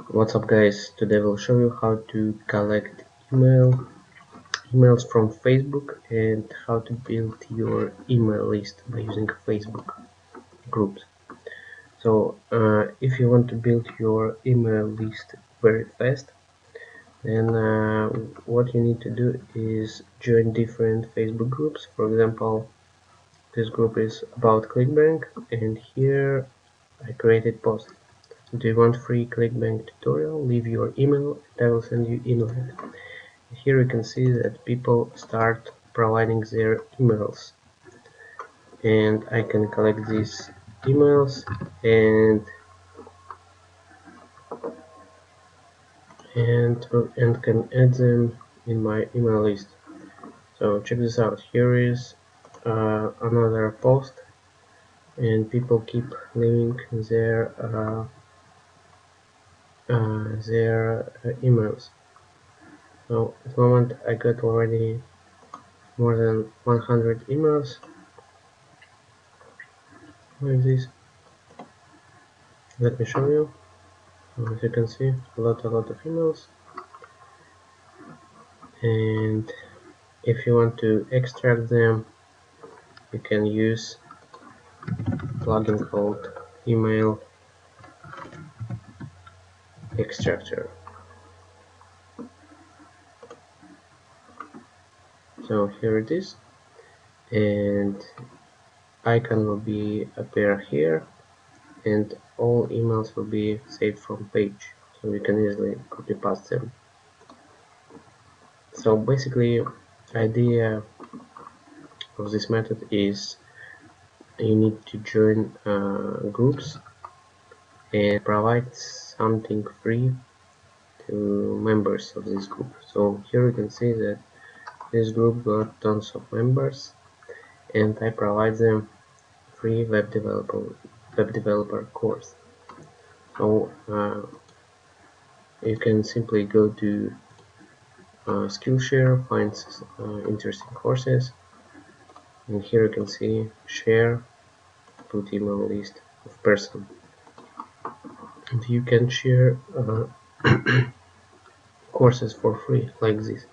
What's up guys, today we'll show you how to collect emails from Facebook and how to build your email list by using Facebook groups. So if you want to build your email list very fast, then what you need to do is join different Facebook groups. For example, this group is about ClickBank, and here I created post. Do you want free ClickBank tutorial? Leave your email and I will send you invite. Here you can see that people start providing their emails, and I can collect these emails and can add them in my email list. So check this out. Here is another post, and people keep leaving their emails. So at the moment I got already more than 100 emails like this. Let me show you. As you can see, a lot of emails. And if you want to extract them, you can use plugin called email extractor. So here it is, and icon will be appear here, and all emails will be saved from page, so you can easily copy paste them. So basically, idea of this method is you need to join groups and provide something free to members of this group. So here you can see that this group got tons of members, and I provide them free web developer course. So you can simply go to Skillshare, find interesting courses, and here you can see share, put email list of person, and you can share courses for free like this,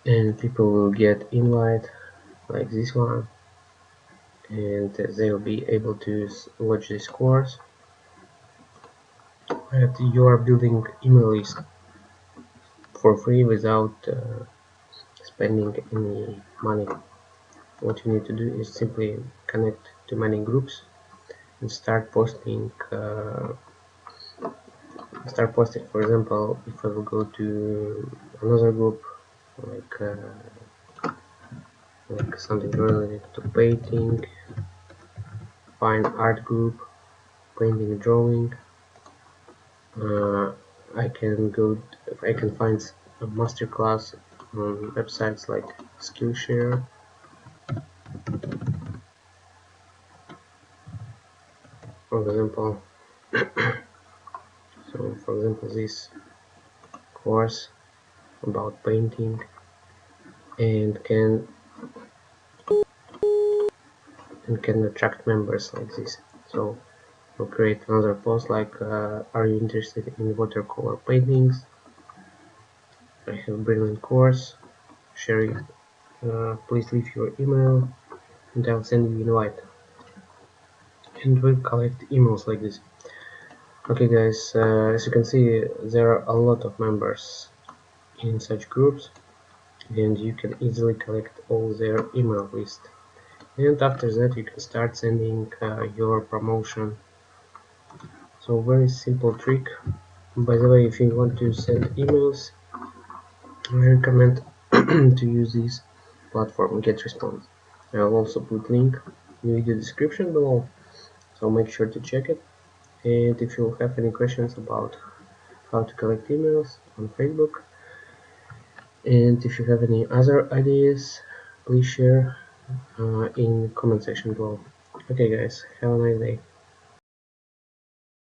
and people will get invite like this one, and they will be able to watch this course. And you are building email list for free without spending any money. What you need to do is simply connect to many groups and start posting. For example, if I will go to another group like something related to painting, find art group, painting, drawing. I can find a masterclass on websites like Skillshare, for example. So for example, this course about painting, and can attract members like this. So we'll create another post like are you interested in watercolor paintings? I have a brilliant course, share it. Please leave your email and I'll send you an invite, and we'll collect emails like this. Okay guys, as you can see, there are a lot of members in such groups, and you can easily collect all their email list, and after that you can start sending your promotion. So very simple trick. By the way, if you want to send emails, I recommend to use this platform, GetResponse. I'll also put link in the video description below, so make sure to check it. And if you have any questions about how to collect emails on Facebook, and if you have any other ideas, please share in comment section below. Okay guys, have a nice day.